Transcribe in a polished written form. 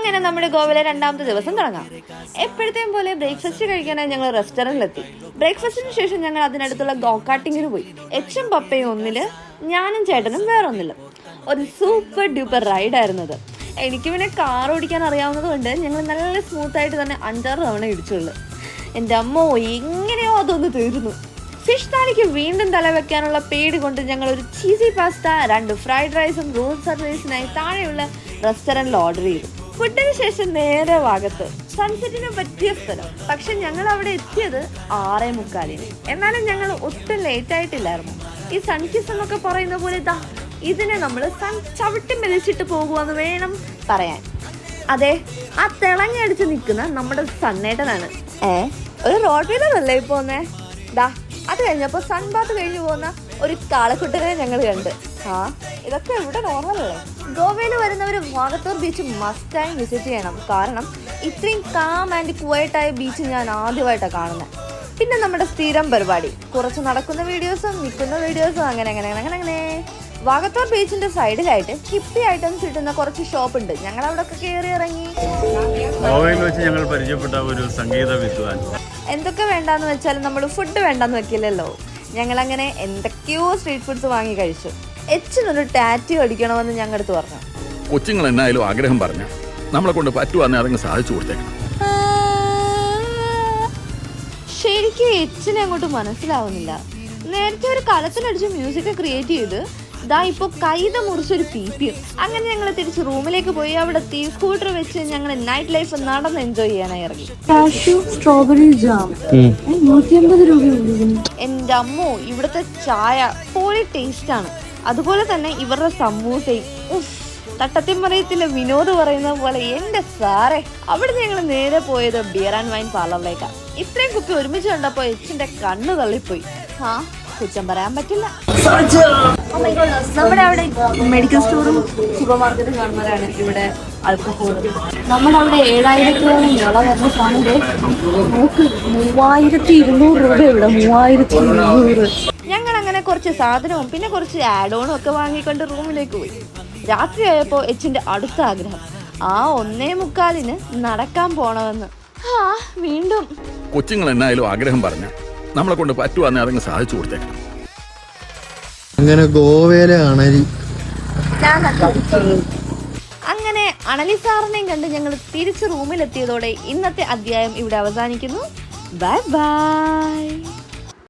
അങ്ങനെ നമ്മുടെ ഗോവയിലെ രണ്ടാമത്തെ ദിവസം തുടങ്ങാം. എപ്പോഴത്തെയും പോലെ ബ്രേക്ക്ഫാസ്റ്റ് കഴിക്കാനായി ഞങ്ങൾ റെസ്റ്റോറൻറ്റിലെത്തി. ബ്രേക്ക്ഫാസ്റ്റിന് ശേഷം ഞങ്ങൾ അതിനടുത്തുള്ള ഗോകാട്ടിങ്ങിന് പോയി. എച്ചും പപ്പയും ഒന്നില്, ഞാനും ചേട്ടനും വേറൊന്നില്. ഒരു സൂപ്പർ ഡ്യൂപ്പർ റൈഡായിരുന്നു അത്. എനിക്ക് പിന്നെ കാർ ഓടിക്കാൻ അറിയാവുന്നത് കൊണ്ട് ഞങ്ങൾ നല്ല സ്മൂത്തായിട്ട് തന്നെ 5-6 തവണ ഇടിച്ചുള്ളൂ. എൻ്റെ അമ്മോ, എങ്ങനെയോ അതൊന്ന് തീർന്നു. ഫിഷ് താലിക്ക് വീണ്ടും തലവെക്കാനുള്ള പേടി കൊണ്ട് ഞങ്ങൾ ഒരു ചീസി പാസ്ത, 2 ഫ്രൈഡ് റൈസും റൂം സർവീസിനായി താഴെയുള്ള റെസ്റ്റോറൻറ്റിൽ ഓർഡർ ചെയ്തു. ഫുഡിന് ശേഷം നേരെ ഭാഗത്ത് സൺസെറ്റിന് പറ്റിയ സ്ഥലം. പക്ഷെ ഞങ്ങൾ അവിടെ എത്തിയത് 6:45. എന്നാലും ഞങ്ങൾ ഒട്ടും ലേറ്റ് ആയിട്ടില്ലായിരുന്നു. ഈ സൺകിസ് എന്നൊക്കെ പറയുന്ന പോലെ ഇതിനെ നമ്മൾ സൺ ചവിട്ടി മെതിച്ചിട്ട് പോകുമെന്ന് വേണം പറയാൻ. അതെ, ആ തിളങ്ങടിച്ച് നിൽക്കുന്ന നമ്മുടെ സണ്ണേട്ടനാണ്. ഒരു റോഡ് വീലറല്ലേ ഈ പോന്നേ. അത് കഴിഞ്ഞപ്പോൾ സൺ ബാത്ത് കഴിഞ്ഞു പോകുന്ന ഒരു കാളക്കുട്ടനെ ഞങ്ങൾ കണ്ട്. ഇതൊക്കെ ഇവിടെ നോർമലല്ലേ. ഗോവയിൽ വരുന്നവർ വാഗത്തൂർ ബീച്ച് മസ്റ്റായി വിസിറ്റ് ചെയ്യണം. കാരണം ഇത്രയും കാം ആൻഡ് ക്വയറ്റായ ബീച്ച് ഞാൻ ആദ്യമായിട്ടാണ് കാണുന്നത്. പിന്നെ നമ്മുടെ സ്ഥിരം പരിപാടി, കുറച്ച് നടക്കുന്ന വീഡിയോസും നിൽക്കുന്ന വീഡിയോസും അങ്ങനെ. വാഗത്തൂർ ബീച്ചിന്റെ സൈഡിലായിട്ട് ഹിപ്പി ഐറ്റംസ് കിട്ടുന്ന കുറച്ച് ഷോപ്പ് ഉണ്ട്. ഞങ്ങൾ അവിടെ ഒക്കെ കയറി ഇറങ്ങി. ഗോവയിൽ വെച്ച് ഞങ്ങൾ പരിചയപ്പെട്ട ഒരു സംഗീത വിദ്വാൻ. എന്തൊക്കെ വേണ്ടാന്ന് വെച്ചാലും നമ്മൾ ഫുഡ് വേണ്ടാന്ന് വെക്കില്ലല്ലോ. ഞങ്ങൾ അങ്ങനെ എന്തൊക്കെയോ സ്ട്രീറ്റ് ഫുഡ്സ് വാങ്ങി കഴിച്ചു. എച്ചിനൊരു ടാറ്റു അടിക്കണമെന്ന് ഞങ്ങളടുത്ത് പറഞ്ഞു. കൊച്ചുങ്ങൾ എന്നായാലും ആഗ്രഹം പറഞ്ഞ നമ്മളെ കൊണ്ട് പറ്റുവാന്നെ അതങ്ങ് സാധിച്ചു കൊടുത്തേക്കണം. ശരിക്കും എച്ചിനെ അങ്ങോട്ട് മനസ്സിലാവുന്നില്ല. നേരത്തെ ഒരു കലത്തിലടിച്ച് മ്യൂസിക് ക്രിയേറ്റ് ചെയ്ത് ഇപ്പൊ കൈത മുറിച്ചൊരു പീപ്പിയും. അങ്ങനെ ഞങ്ങൾ തിരിച്ച് റൂമിലേക്ക് പോയി. അവിടെ സ്കൂട്ടർ വെച്ച് ഞങ്ങൾ നൈറ്റ് ലൈഫ് നടന്ന് എൻജോയ് ചെയ്യാനായി ഇറങ്ങി. സ്ട്രോബെറി ജാം 150 രൂപ. എൻ്റെ അമ്മോ, ഇവിടുത്തെ ചായ പൊളി ടേസ്റ്റ് ആണ്. അതുപോലെ തന്നെ ഇവരുടെ സമൂസയും. തട്ടത്തിൻ പറയത്തില്ല, വിനോദ് പറയുന്ന പോലെ എൻ്റെ സാറേ. അവിടെ ഞങ്ങൾ നേരെ പോയത് ബിയർ ആൻഡ് വൈൻ പാർലറിലേക്കാണ്. ഇത്രയും കുപ്പി ഒരുമിച്ച് കണ്ടപ്പോൾ എച്ചിന്റെ കണ്ണ് തള്ളിപ്പോയി. കുറ്റം പറയാൻ പറ്റില്ല. നമ്മുടെ അവിടെ മെഡിക്കൽ സ്റ്റോറും സൂപ്പർ മാർക്കറ്റും കാണുന്നവരാണ് ഇവിടെ ആൽക്കഹോൾ. നമ്മുടെ അവിടെ 7000 വില വരുന്ന സാധനം നമുക്ക് 3200 രൂപ. ഇവിടെ 3200. ഞങ്ങൾ അങ്ങനെ കുറച്ച് സാധനവും പിന്നെ കുറച്ച് ആഡ് ഓണും ഒക്കെ വാങ്ങിക്കൊണ്ട് റൂമിലേക്ക് പോയി. രാത്രിയായപ്പോൾ എച്ചിന്റെ അടുത്ത ആഗ്രഹം 1:45 നടക്കാൻ പോണമെന്ന്. വീണ്ടും കൊച്ചുങ്ങൾ എന്നായാലും ആഗ്രഹം പറഞ്ഞ നമ്മളെ കൊണ്ട് പറ്റുവാന്നെ അതങ്ങ് സാധിച്ചു കൊടുത്തേക്കണം. അങ്ങനെ ഗോവയിലെ അണലി. അങ്ങനെ അണലി സാറിനെയും കണ്ട് ഞങ്ങൾ തിരിച്ച് റൂമിലെത്തിയതോടെ ഇന്നത്തെ അധ്യായം ഇവിടെ അവസാനിക്കുന്നു. Bye bye.